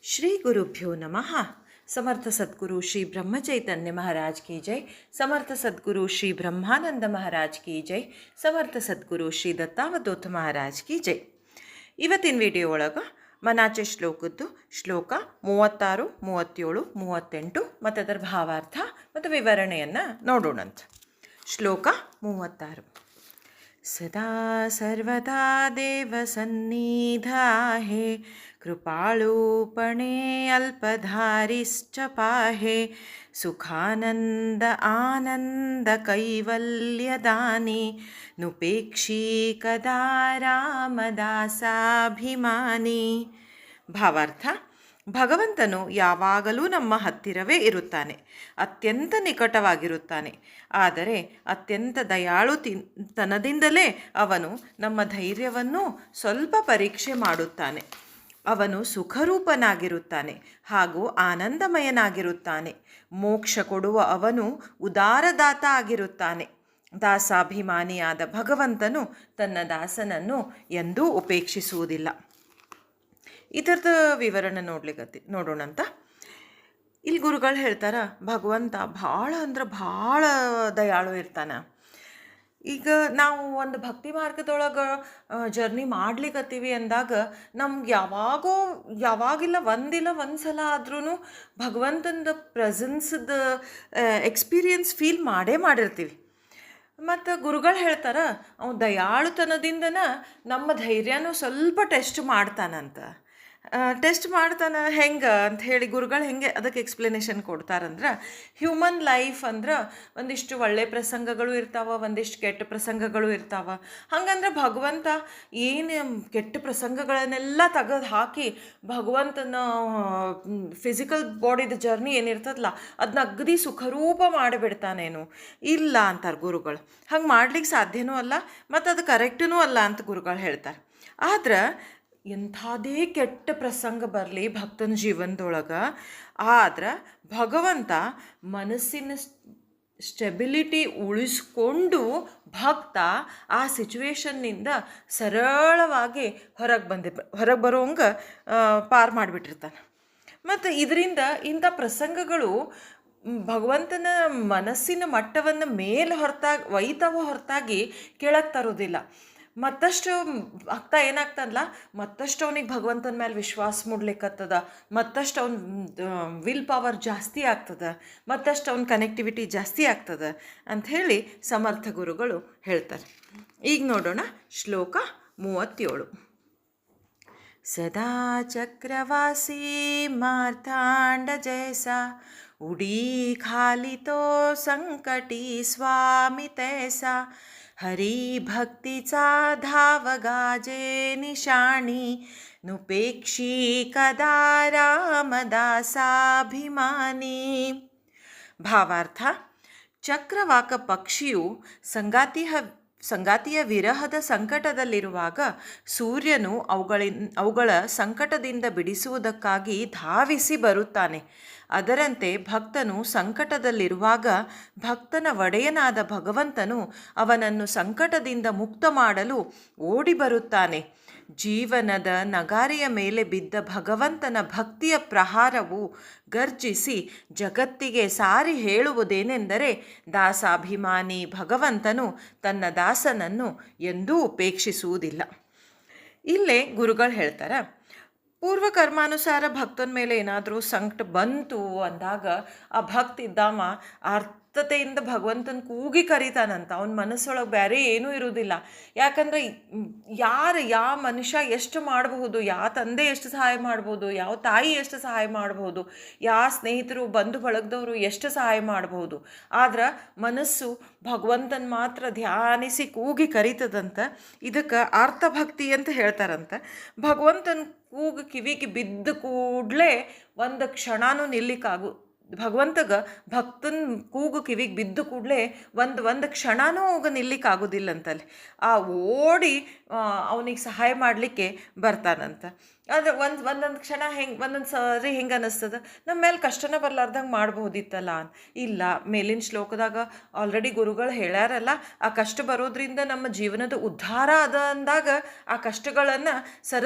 श्री गुरुभ्यो नमः। समर्थ सद्गुरु श्री ब्रह्मचैतन्य महाराज की जय। समर्थ सद्गुरु श्री ब्रह्मानंद महाराज की जय। समर्थ सद्गुरु श्री दत्तावधूत महाराज की जय। ಇವತ್ತಿನ ವಿಡಿಯೋ ಒಳಗೆ ಮನಾಚೆ ಶ್ಲೋಕದ್ದು ಶ್ಲೋಕ 36, 37, 38 ಮತ್ತು ಅದರ ಭಾವಾರ್ಥ ಮತ್ತು ವಿವರಣೆಯನ್ನು ನೋಡೋಣಂತ. ಶ್ಲೋಕ 36. ಸದಾ ಸರ್ವದಾ ದೇವ ಸನ್ನಿಧಾಹೇ ಕೃಪಾಳೂಪಣೆ ಅಲ್ಪಧಾರಿಶ್ಚ ಪಾಹೆ ಸುಖಾನಂದ ಆನಂದ ಕೈವಲ್ಯದಾನಿ ನುಪೇಕ್ಷೀ ಕದಾ ರಾಮದಾಸಾಭಿಮಾನಿ. ಭಾವಾರ್ಥ: ಭಗವಂತನು ಯಾವಾಗಲೂ ನಮ್ಮ ಹತ್ತಿರವೇ ಇರುತ್ತಾನೆ, ಅತ್ಯಂತ ನಿಕಟವಾಗಿರುತ್ತಾನೆ. ಆದರೆ ಅತ್ಯಂತ ದಯಾಳುತನದಿಂದಲೇ ಅವನು ನಮ್ಮ ಧೈರ್ಯವನ್ನು ಸ್ವಲ್ಪ ಪರೀಕ್ಷೆ ಮಾಡುತ್ತಾನೆ. ಅವನು ಸುಖರೂಪನಾಗಿರುತ್ತಾನೆ ಹಾಗೂ ಆನಂದಮಯನಾಗಿರುತ್ತಾನೆ. ಮೋಕ್ಷ ಕೊಡುವ ಅವನು ಉದಾರದಾತ ಆಗಿರುತ್ತಾನೆ. ದಾಸಾಭಿಮಾನಿಯಾದ ಭಗವಂತನು ತನ್ನ ದಾಸನನ್ನು ಎಂದೂ ಉಪೇಕ್ಷಿಸುವುದಿಲ್ಲ. ಇದರದ ವಿವರಣೆ ನೋಡೋಣಂತ. ಇಲ್ಲಿ ಗುರುಗಳು ಹೇಳ್ತಾರೆ, ಭಗವಂತ ಭಾಳ ಅಂದ್ರೆ ಭಾಳ ದಯಾಳು ಇರ್ತಾನೆ. ಈಗ ನಾವು ಒಂದು ಭಕ್ತಿ ಮಾರ್ಗದೊಳಗೆ ಜರ್ನಿ ಮಾಡ್ಲಿಕ್ಕತ್ತೀವಿ ಅಂದಾಗ ನಮ್ಗೆ ಯಾವಾಗಿಲ್ಲ ಒಂದು ಸಲ ಆದ್ರೂ ಭಗವಂತನ ಪ್ರೆಸೆನ್ಸ್ದ ಎಕ್ಸ್ಪೀರಿಯನ್ಸ್ ಫೀಲ್ ಮಾಡಿರ್ತೀವಿ. ಮತ್ತು ಗುರುಗಳು ಹೇಳ್ತಾರೆ, ಅವ್ನು ದಯಾಳುತನದಿಂದನ ನಮ್ಮ ಧೈರ್ಯನೂ ಸ್ವಲ್ಪ ಟೆಸ್ಟ್ ಮಾಡ್ತಾನಂತ. ಹೆಂಗೆ ಅಂತ ಹೇಳಿ ಗುರುಗಳು ಹೆಂಗೆ ಅದಕ್ಕೆ ಎಕ್ಸ್ಪ್ಲನೇಷನ್ ಕೊಡ್ತಾರಂದ್ರೆ, ಹ್ಯೂಮನ್ ಲೈಫ್ ಅಂದ್ರೆ ಒಂದಿಷ್ಟು ಒಳ್ಳೆಯ ಪ್ರಸಂಗಗಳು ಇರ್ತಾವೆ, ಒಂದಿಷ್ಟು ಕೆಟ್ಟ ಪ್ರಸಂಗಗಳು ಇರ್ತಾವೆ. ಹಂಗಂದ್ರೆ ಭಗವಂತ ಏನು ಕೆಟ್ಟ ಪ್ರಸಂಗಗಳನ್ನೆಲ್ಲ ತೆಗೆದು ಹಾಕಿ ಭಗವಂತನ ಫಿಸಿಕಲ್ ಬಾಡಿದ ಜರ್ನಿ ಏನಿರ್ತದಲ್ಲ ಅದನ್ನ ಅಗದಿ ಸುಖರೂಪ ಮಾಡಿಬಿಡ್ತಾನೇನು? ಇಲ್ಲ ಅಂತಾರೆ ಗುರುಗಳು. ಹಂಗೆ ಮಾಡ್ಲಿಕ್ಕೆ ಸಾಧ್ಯನೂ ಅಲ್ಲ ಮತ್ತು ಅದು ಕರೆಕ್ಟೂ ಅಲ್ಲ ಅಂತ ಗುರುಗಳು ಹೇಳ್ತಾರೆ. ಆದ್ರೆ ಎಂಥದೇ ಕೆಟ್ಟ ಪ್ರಸಂಗ ಬರಲಿ ಭಕ್ತನ ಜೀವನದೊಳಗೆ, ಆದ್ರೆ ಭಗವಂತ ಮನಸ್ಸಿನ ಸ್ಟೆಬಿಲಿಟಿ ಉಳಿಸ್ಕೊಂಡು ಭಕ್ತ ಆ ಸಿಚುವೇಶನ್ನಿಂದ ಸರಳವಾಗಿ ಹೊರಗೆ ಬರೋಂಗೆ ಪಾರು ಮಾಡಿಬಿಟ್ಟಿರ್ತಾನೆ. ಮತ್ತು ಇದರಿಂದ ಇಂಥ ಪ್ರಸಂಗಗಳು ಭಗವಂತನ ಮನಸ್ಸಿನ ಮಟ್ಟವನ್ನು ಒಯ್ತಾವ ಹೊರತಾಗಿ ಕೆಳಗೆ ತರೋದಿಲ್ಲ. ಮತ್ತಷ್ಟು ಆಗ್ತಾ ಏನಾಗ್ತದಲ್ಲ, ಮತ್ತಷ್ಟು ಅವನಿಗೆ ಭಗವಂತನ ಮೇಲೆ ವಿಶ್ವಾಸ ಮೂಡ್ಲಿಕ್ಕತ್ತದ, ಮತ್ತಷ್ಟು ಅವನ ವಿಲ್ ಪವರ್ ಜಾಸ್ತಿ ಆಗ್ತದೆ, ಮತ್ತಷ್ಟು ಅವನ ಕನೆಕ್ಟಿವಿಟಿ ಜಾಸ್ತಿ ಆಗ್ತದೆ ಅಂಥೇಳಿ ಸಮರ್ಥ ಗುರುಗಳು ಹೇಳ್ತಾರೆ. ಈಗ ನೋಡೋಣ ಶ್ಲೋಕ 37. ಸದಾ ಚಕ್ರವಾಸಿ ಮಾರ್ಥಾಂಡ ಜೈಸ ಉಡೀ ಖಾಲಿತೋ ಸಂಕಟಿ ಸ್ವಾಮಿ ತೈಸಾ हरी भक्तीचा धावगाजे निशाणी नुपेक्षी कदा ರಾಮದಾಸಾಭಿಮಾನಿ. ಭಾವಾರ್ಥ: ಚಕ್ರವಾಕ ಪಕ್ಷಿಯು ಸಂಗಾತಿಯ ವಿರಹದ ಸಂಕಟದಲ್ಲಿರುವಾಗ ಸೂರ್ಯನು ಅವುಗಳ ಸಂಕಟದಿಂದ ಬಿಡಿಸುವುದಕ್ಕಾಗಿ ಧಾವಿಸಿ ಬರುತ್ತಾನೆ. ಅದರಂತೆ ಭಕ್ತನು ಸಂಕಟದಲ್ಲಿರುವಾಗ ಭಕ್ತನ ಒಡೆಯನಾದ ಭಗವಂತನು ಅವನನ್ನು ಸಂಕಟದಿಂದ ಮುಕ್ತ ಮಾಡಲು ಓಡಿ ಬರುತ್ತಾನೆ. ಜೀವನದ ನಗಾರಿಯ ಮೇಲೆ ಬಿದ್ದ ಭಗವಂತನ ಭಕ್ತಿಯ ಪ್ರಹಾರವು ಗರ್ಜಿಸಿ ಜಗತ್ತಿಗೆ ಸಾರಿ ಹೇಳುವುದೇನೆಂದರೆ, ದಾಸಾಭಿಮಾನಿ ಭಗವಂತನು ತನ್ನ ದಾಸನನ್ನು ಎಂದೂ ಉಪೇಕ್ಷಿಸುವುದಿಲ್ಲ. ಇಲ್ಲೇ ಗುರುಗಳು ಹೇಳ್ತಾರೆ, ಪೂರ್ವ ಕರ್ಮಾನುಸಾರ ಭಕ್ತನ ಮೇಲೆ ಏನಾದರೂ ಸಂಕಟ ಬಂತು ಅಂದಾಗ ಆ ಭಕ್ತ ಇದ್ದಾವ ಅರ್ಥತೆಯಿಂದ ಭಗವಂತನ ಕೂಗಿ ಕರೀತಾನಂತ. ಅವನ ಮನಸ್ಸೊಳಗೆ ಬೇರೆ ಏನೂ ಇರುವುದಿಲ್ಲ. ಯಾಕಂದರೆ ಯಾವ ಮನುಷ್ಯ ಎಷ್ಟು ಮಾಡಬಹುದು, ಯಾವ ತಂದೆ ಎಷ್ಟು ಸಹಾಯ ಮಾಡ್ಬೋದು, ಯಾವ ತಾಯಿ ಎಷ್ಟು ಸಹಾಯ ಮಾಡ್ಬೋದು, ಯಾವ ಸ್ನೇಹಿತರು ಬಂಧು ಬಳಗದವರು ಎಷ್ಟು ಸಹಾಯ ಮಾಡ್ಬೋದು. ಆದ್ರೆ ಮನಸ್ಸು ಭಗವಂತನ ಮಾತ್ರ ಧ್ಯಾನಿಸಿ ಕೂಗಿ ಕರೀತದಂತ. ಇದಕ್ಕೆ ಅರ್ಥಭಕ್ತಿ ಅಂತ ಹೇಳ್ತಾರಂತ. ಭಗವಂತನ ಕೂಗು ಕಿವಿಗೆ ಬಿದ್ದ ಕೂಡಲೇ ಒಂದು ಕ್ಷಣನೂ ಭಗವಂತಗೆ ಭಕ್ತನ ಕೂಗು ಕಿವಿಗೆ ಬಿದ್ದ ಕೂಡಲೇ ಒಂದು ಕ್ಷಣನೂ ಹೋಗ ನಿಲ್ಲಿಕ್ಕಾಗೋದಿಲ್ಲಂತಲ್ಲಿ. ಓಡಿ ಅವನಿಗೆ ಸಹಾಯ ಮಾಡಲಿಕ್ಕೆ ಬರ್ತಾನಂತ. ಆದರೆ ಒಂದೊಂದು ಕ್ಷಣ ಹೆಂಗೆ ಒಂದೊಂದು ಸಾರಿ ಹೆಂಗೆ ಅನ್ನಿಸ್ತದೆ ನಮ್ಮ ಮೇಲೆ ಕಷ್ಟನ ಬರ್ಲಾರ್ದಂಗೆ ಮಾಡ್ಬೋದಿತ್ತಲ್ಲ ಇಲ್ಲ. ಮೇಲಿನ ಶ್ಲೋಕದಾಗ ಆಲ್ರೆಡಿ ಗುರುಗಳು ಹೇಳ್ಯಾರಲ್ಲ, ಆ ಕಷ್ಟ ಬರೋದ್ರಿಂದ ನಮ್ಮ ಜೀವನದ ಉದ್ಧಾರ ಅದ ಅಂದಾಗ ಆ ಕಷ್ಟಗಳನ್ನು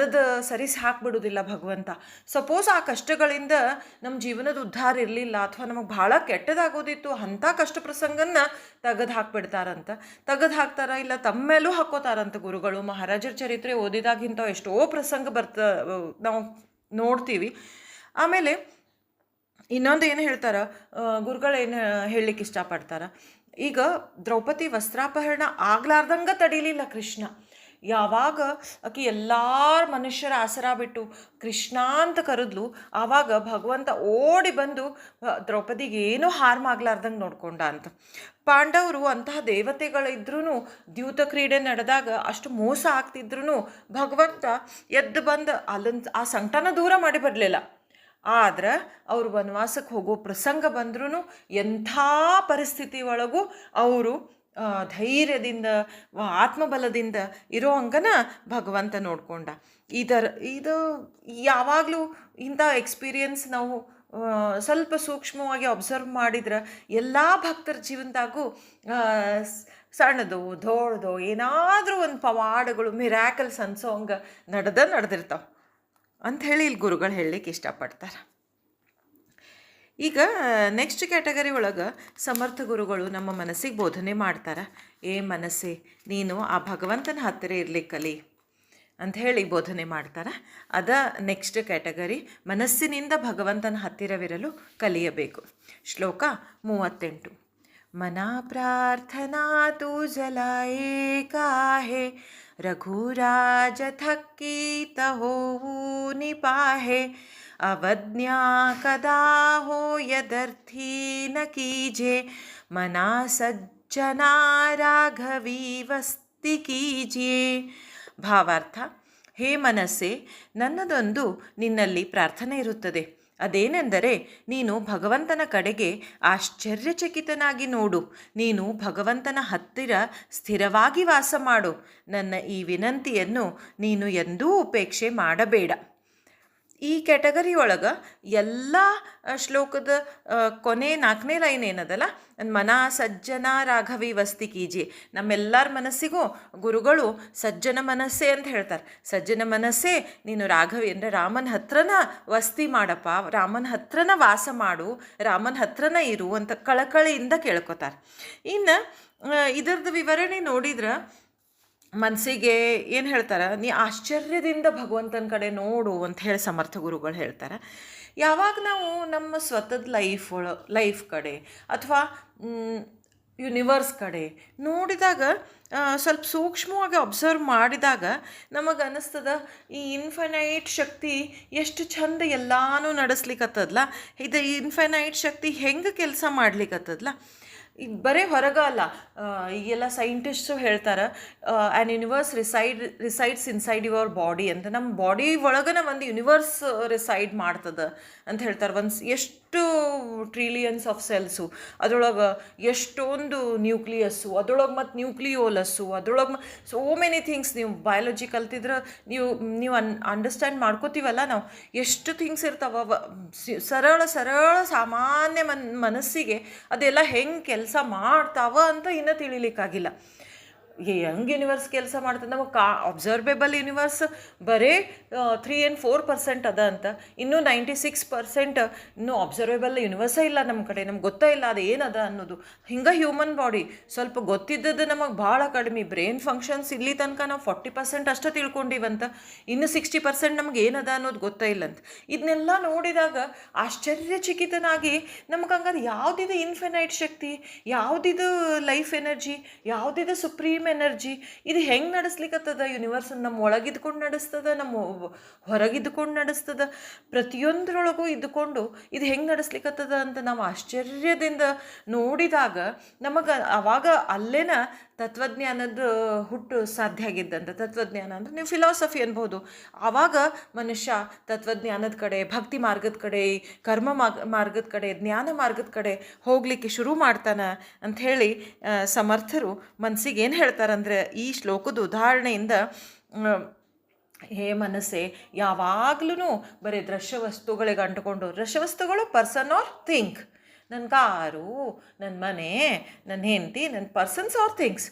ಸರಿಸಿ ಹಾಕ್ಬಿಡೋದಿಲ್ಲ ಭಗವಂತ. ಸಪೋಸ್ ಆ ಕಷ್ಟಗಳಿಂದ ನಮ್ಮ ಜೀವನದ ಉದ್ಧಾರ ಇರಲಿಲ್ಲ ಅಥವಾ ನಮಗೆ ಭಾಳ ಕೆಟ್ಟದಾಗೋದಿತ್ತು, ಅಂಥ ಕಷ್ಟ ಪ್ರಸಂಗನ ತೆಗೆದು ಹಾಕ್ತಾರ, ಇಲ್ಲ ತಮ್ಮ ಮೇಲೂ ಹಾಕೋತಾರಂತ ಗುರುಗಳು. ಮಹಾರಾಜರ ಚರಿತ್ರೆ ಓದಿದಾಗಿಂತ ಎಷ್ಟೋ ಪ್ರಸಂಗ ನಾವು ನೋಡ್ತೀವಿ. ಆಮೇಲೆ ಇನ್ನೊಂದು ಏನು ಹೇಳ್ತಾರ ಗುರುಗಳು, ಏನು ಹೇಳಲಿಕ್ಕೆ ಇಷ್ಟಪಡ್ತಾರ, ಈಗ ದ್ರೌಪದಿ ವಸ್ತ್ರಾಪಹರಣ ಆಗ್ಲಾರ್ದಂಗೆ ತಡೀಲಿಲ್ಲ ಕೃಷ್ಣ. ಯಾವಾಗ ಆಕೆ ಎಲ್ಲ ಮನುಷ್ಯರ ಆಸರ ಬಿಟ್ಟು ಕೃಷ್ಣ ಅಂತ ಕರೆದ್ಲು, ಆವಾಗ ಭಗವಂತ ಓಡಿ ಬಂದು ದ್ರೌಪದಿಗೆ ಏನೂ ಹಾರ್ಮ್ ಆಗ್ಲಾರ್ದಂಗೆ ನೋಡ್ಕೊಂಡ ಅಂತ. ಪಾಂಡವರು ಅಂತಹ ದೇವತೆಗಳಿದ್ರೂ ದ್ಯೂತ ಕ್ರೀಡೆ ನಡೆದಾಗ ಅಷ್ಟು ಮೋಸ ಆಗ್ತಿದ್ರು ಭಗವಂತ ಎದ್ದು ಬಂದು ಆ ಸಂಕಟನ ದೂರ ಮಾಡಿ ಬರಲಿಲ್ಲ. ಆದ್ರೆ ಅವರು ವನವಾಸಕ್ಕೆ ಹೋಗೋ ಪ್ರಸಂಗ ಬಂದ್ರೂ ಎಂಥ ಪರಿಸ್ಥಿತಿ ಒಳಗೂ ಅವರು ಧೈರ್ಯದಿಂದ ಆತ್ಮಬಲದಿಂದ ಇರೋ ಹಂಗನ ಭಗವಂತ ನೋಡ್ಕೊಂಡ. ಇದು ಯಾವಾಗಲೂ ಇಂಥ ಎಕ್ಸ್ಪೀರಿಯನ್ಸ್ ನಾವು ಸ್ವಲ್ಪ ಸೂಕ್ಷ್ಮವಾಗಿ ಅಬ್ಸರ್ವ್ ಮಾಡಿದ್ರೆ ಎಲ್ಲ ಭಕ್ತರ ಜೀವನದಾಗೂ ಸಣ್ಣದು ದೊಡ್ಡದು ಏನಾದರೂ ಒಂದು ಪವಾಡಗಳು ಮಿರಾಕಲ್ಸ್ ಅನ್ಸೋಂಗೆ ನಡೆದಿರ್ತಾವೆ ಅಂಥೇಳಿ ಇಲ್ಲಿ ಗುರುಗಳು ಹೇಳಲಿಕ್ಕೆ ಇಷ್ಟಪಡ್ತಾರೆ. ಈಗ ನೆಕ್ಸ್ಟ್ ಕ್ಯಾಟಗರಿ ಒಳಗೆ ಸಮರ್ಥ ಗುರುಗಳು ನಮ್ಮ ಮನಸ್ಸಿಗೆ ಬೋಧನೆ ಮಾಡ್ತಾರೆ. ಮನಸ್ಸೇ, ನೀನು ಆ ಭಗವಂತನ ಹತ್ತಿರ ಇರ್ಲಿಕ್ಕೆ ಕಲಿ ಅಂಥೇಳಿ ಬೋಧನೆ ಮಾಡ್ತಾರೆ. ಅದ ನೆಕ್ಸ್ಟ್ ಕ್ಯಾಟಗರಿ, ಮನಸ್ಸಿನಿಂದ ಭಗವಂತನ ಹತ್ತಿರವಿರಲು ಕಲಿಯಬೇಕು. ಶ್ಲೋಕ 38. ಮನಾ ಪ್ರಾರ್ಥನಾ ತು ಜಲಾಯೇ ಕಾಹೆ, ರಘುರಾಜ ಥಕ್ಕೀತ ಹೋವು ನಿಪಾಹೆ, ಅವಜ್ಞಾ ಕದಾ ಹೋ ಯದರ್ಥಿ ನ ಕೀಜೆ, ಮನಾ ಸಜ್ಜನಾ ರಾಘವಿ ವಸ್ತಿ ಕೀಜಿಯೇ. ಭಾವಾರ್ಥ: ಹೇ ಮನಸ್ಸೇ, ನನ್ನದೊಂದು ನಿನ್ನಲ್ಲಿ ಪ್ರಾರ್ಥನೆ ಇರುತ್ತದೆ. ಅದೇನೆಂದರೆ, ನೀನು ಭಗವಂತನ ಕಡೆಗೆ ಆಶ್ಚರ್ಯಚಕಿತನಾಗಿ ನೋಡು. ನೀನು ಭಗವಂತನ ಹತ್ತಿರ ಸ್ಥಿರವಾಗಿ ವಾಸ ಮಾಡು. ನನ್ನ ಈ ವಿನಂತಿಯನ್ನು ನೀನು ಎಂದೂ ಉಪೇಕ್ಷೆ ಮಾಡಬೇಡ. ಈ ಕ್ಯಾಟಗರಿ ಒಳಗೆ ಎಲ್ಲ ಶ್ಲೋಕದ ಕೊನೆ 4ನೇ ಲೈನ್ ಏನದಲ್ಲ, ಮನಾ ಸಜ್ಜನ ರಾಘವಿ ವಸ್ತಿ ಕೀಜೆ. ನಮ್ಮೆಲ್ಲರ ಮನಸ್ಸಿಗೂ ಗುರುಗಳು ಸಜ್ಜನ ಮನಸ್ಸೇ ಅಂತ ಹೇಳ್ತಾರೆ. ಸಜ್ಜನ ಮನಸ್ಸೇ, ನೀನು ರಾಘವಿ ಅಂದರೆ ರಾಮನ ಹತ್ರನ ವಸ್ತಿ ಮಾಡಪ್ಪ, ರಾಮನ ಹತ್ರನ ವಾಸ ಮಾಡು, ರಾಮನ ಹತ್ರನ ಇರು ಅಂತ ಕಳಕಳಿಯಿಂದ ಕೇಳ್ಕೊತಾರೆ. ಇನ್ನು ಇದರದ್ದು ವಿವರಣೆ ನೋಡಿದ್ರೆ ಮನಸ್ಸಿಗೆ ಏನು ಹೇಳ್ತಾರೆ, ನೀ ಆಶ್ಚರ್ಯದಿಂದ ಭಗವಂತನ ಕಡೆ ನೋಡು ಅಂತ ಹೇಳಿ ಸಮರ್ಥ ಗುರುಗಳು ಹೇಳ್ತಾರೆ. ಯಾವಾಗ ನಾವು ನಮ್ಮ ಸ್ವತಃ ಲೈಫ್ ಕಡೆ ಅಥವಾ ಯೂನಿವರ್ಸ್ ಕಡೆ ನೋಡಿದಾಗ, ಸ್ವಲ್ಪ ಸೂಕ್ಷ್ಮವಾಗಿ ಅಬ್ಸರ್ವ್ ಮಾಡಿದಾಗ ನಮಗೆ ಅನ್ನಿಸ್ತದ, ಈ ಇನ್ಫೈನೈಟ್ ಶಕ್ತಿ ಎಷ್ಟು ಚಂದ ಎಲ್ಲನೂ ನಡೆಸ್ಲಿಕ್ಕತ್ತದಲ್ಲ, ಇದು ಇನ್ಫೈನೈಟ್ ಶಕ್ತಿ ಹೆಂಗೆ ಕೆಲಸ ಮಾಡ್ಲಿಕ್ಕತ್ತದಲ್ಲ. ಈಗ ಬರೀ ಹೊರಗಲ್ಲ, ಈಗೆಲ್ಲ ಸೈಂಟಿಸ್ಟು ಹೇಳ್ತಾರೆ, an universe resides inside your body ಅಂತ. ನಮ್ಮ ಬಾಡಿ ಒಳಗನ ಒಂದು ಯೂನಿವರ್ಸ್ ರಿಸೈಡ್ ಮಾಡ್ತದೆ ಅಂತ ಹೇಳ್ತಾರೆ. ಎಷ್ಟು ಟ್ರಿಲಿಯನ್ಸ್ ಆಫ್ ಸೆಲ್ಸು, ಅದರೊಳಗೆ ಎಷ್ಟೊಂದು ನ್ಯೂಕ್ಲಿಯಸ್ಸು, ಅದರೊಳಗೆ ಮತ್ತು ನ್ಯೂಕ್ಲಿಯೋಲಸ್ಸು, ಅದರೊಳಗೆ ಸೋ ಮೆನಿ ಥಿಂಗ್ಸ್. ನೀವು ಬಯಾಲಜಿ ಕಲ್ತಿದ್ರೆ ನೀವು ಅಂಡರ್ಸ್ಟ್ಯಾಂಡ್ ಮಾಡ್ಕೋತೀವಲ್ಲ ನಾವು, ಎಷ್ಟು ಥಿಂಗ್ಸ್ ಇರ್ತಾವ. ಸರಳ ಸಾಮಾನ್ಯ ಮನಸ್ಸಿಗೆ ಅದೆಲ್ಲ ಹೆಂಗೆ ಕೆಲಸ ಮಾಡ್ತಾವ ಅಂತ ಇನ್ನೂ ತಿಳಿಲಿಕ್ಕಾಗಿಲ್ಲ. ಹೆಂಗೆ ಯೂನಿವರ್ಸ್ ಕೆಲಸ ಮಾಡ್ತದೆ, ನಮಗೆ ಅಬ್ಸರ್ವೇಬಲ್ ಯೂನಿವರ್ಸ್ ಬರೀ 3 and 4% ಅದ ಅಂತ. ಇನ್ನೂ 96% ಇನ್ನೂ ಅಬ್ಸರ್ವೇಬಲ್ ಯೂನಿವರ್ಸೇ ಇಲ್ಲ ನಮ್ಮ ಕಡೆ, ನಮ್ಗೆ ಗೊತ್ತೇ ಇಲ್ಲ ಅದು ಏನದ ಅನ್ನೋದು. ಹಿಂಗೆ ಹ್ಯೂಮನ್ ಬಾಡಿ ಸ್ವಲ್ಪ ಗೊತ್ತಿದ್ದದ್ದು ನಮಗೆ ಭಾಳ ಕಡಿಮೆ. ಬ್ರೈನ್ ಫಂಕ್ಷನ್ಸ್ ಇಲ್ಲಿ ತನಕ ನಾವು 40% ಅಷ್ಟೇ ತಿಳ್ಕೊಂಡಿವಂತ, ಇನ್ನು 60% ನಮ್ಗೆ ಏನದ ಅನ್ನೋದು ಗೊತ್ತೇ ಇಲ್ಲ ಅಂತ. ಇದನ್ನೆಲ್ಲ ನೋಡಿದಾಗ ಆಶ್ಚರ್ಯಚಕಿತನಾಗಿ ನಮ್ಗೆ ಹಂಗಾದ್ರೆ ಯಾವುದಿದು ಇನ್ಫಿನೈಟ್ ಶಕ್ತಿ, ಯಾವುದಿದು ಲೈಫ್ ಎನರ್ಜಿ, ಯಾವುದಿದು ಸುಪ್ರೀಮ್ ಎನರ್ಜಿ, ಇದು ಹೆಂಗೆ ನಡೆಸ್ಲಿಕ್ಕತ್ತದ? ಯೂನಿವರ್ಸ್ ನಮ್ಮ ಒಳಗಿದ್ಕೊಂಡು ನಡೆಸ್ತದ, ನಮ್ಮ ಹೊರಗಿದ್ಕೊಂಡು ನಡೆಸ್ತದ, ಪ್ರತಿಯೊಂದರೊಳಗೂ ಇದ್ದುಕೊಂಡು ಇದು ಹೆಂಗೆ ನಡೆಸ್ಲಿಕ್ಕತ್ತದ ಅಂತ ನಾವು ಆಶ್ಚರ್ಯದಿಂದ ನೋಡಿದಾಗ ನಮಗೆ ಅವಾಗ ಅಲ್ಲೇನ ತತ್ವಜ್ಞಾನದ ಹುಟ್ಟು ಸಾಧ್ಯ ಆಗಿದ್ದಂಥ. ತತ್ವಜ್ಞಾನ ಅಂದರೆ ನೀವು ಫಿಲಾಸಫಿ ಅನ್ಬೋದು. ಆವಾಗ ಮನುಷ್ಯ ತತ್ವಜ್ಞಾನದ ಕಡೆ, ಭಕ್ತಿ ಮಾರ್ಗದ ಕಡೆ, ಕರ್ಮ ಮಾರ್ಗದ ಕಡೆ, ಜ್ಞಾನ ಮಾರ್ಗದ ಕಡೆ ಹೋಗಲಿಕ್ಕೆ ಶುರು ಮಾಡ್ತಾನೆ ಅಂಥೇಳಿ ಸಮರ್ಥರು ಮನಸ್ಸಿಗೆ ಏನು ಹೇಳ್ತಾರಂದರೆ, ಈ ಶ್ಲೋಕದ ಉದಾಹರಣೆಯಿಂದ ಹೇ ಮನಸ್ಸೇ, ಯಾವಾಗ್ಲೂ ಬರೀ ದೃಶ್ಯವಸ್ತುಗಳಿಗೆ ಅಂಟ್ಕೊಂಡು, ದೃಶ್ಯವಸ್ತುಗಳು ಪರ್ಸನ್ ಆರ್ ಥಿಂಕ್, ನನ್ನ ಕಾರು, ನನ್ನ ಮನೆ, ನನ್ನ ಹೆಂಡತಿ, ನನ್ನ ಪರ್ಸನ್ಸ್ ಆರ್ ಥಿಂಗ್ಸ್,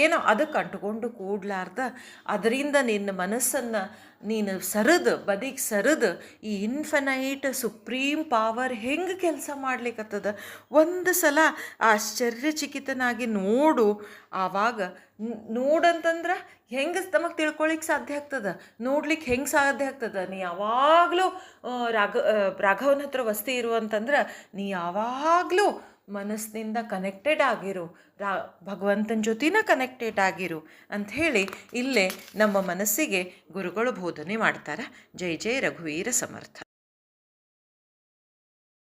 ಏನೋ ಅದಕ್ಕೆ ಅಂಟ್ಕೊಂಡು ಕೂಡ್ಲಾರ್ದ ಅದರಿಂದ ನಿನ್ನ ಮನಸ್ಸನ್ನು ನೀನು ಬದಿಗೆ ಸರಿದು ಈ ಇನ್ಫನೈಟ್ ಸುಪ್ರೀಂ ಪವರ್ ಹೆಂಗೆ ಕೆಲಸ ಮಾಡ್ಲಿಕ್ಕತ್ತದ ಒಂದು ಸಲ ಆಶ್ಚರ್ಯಚಕಿತನಾಗಿ ನೋಡು. ಆವಾಗ ನೋಡಂತಂದ್ರೆ ಹೆಂಗೆ ನಮಗೆ ತಿಳ್ಕೊಳಿಕ್ಕೆ ಸಾಧ್ಯ ಆಗ್ತದೆ, ನೋಡ್ಲಿಕ್ಕೆ ಹೆಂಗೆ ಸಾಧ್ಯ ಆಗ್ತದೆ. ನೀ ಯಾವಾಗಲೂ ರಾಘವನ ಹತ್ರ ವಸ್ತಿ ಇರುವಂತಂದ್ರೆ ನೀ ಯಾವಾಗಲೂ ಮನಸ್ಸಿನಿಂದ ಕನೆಕ್ಟೆಡ್ ಆಗಿರು, ಭಗವಂತನ ಜೊತೆನ ಕನೆಕ್ಟೆಡ್ ಆಗಿರು ಅಂಥೇಳಿ ಇಲ್ಲೇ ನಮ್ಮ ಮನಸ್ಸಿಗೆ ಗುರುಗಳು ಬೋಧನೆ ಮಾಡ್ತಾರೆ. ಜೈ ಜೈ ರಘುವೀರ ಸಮರ್ಥ.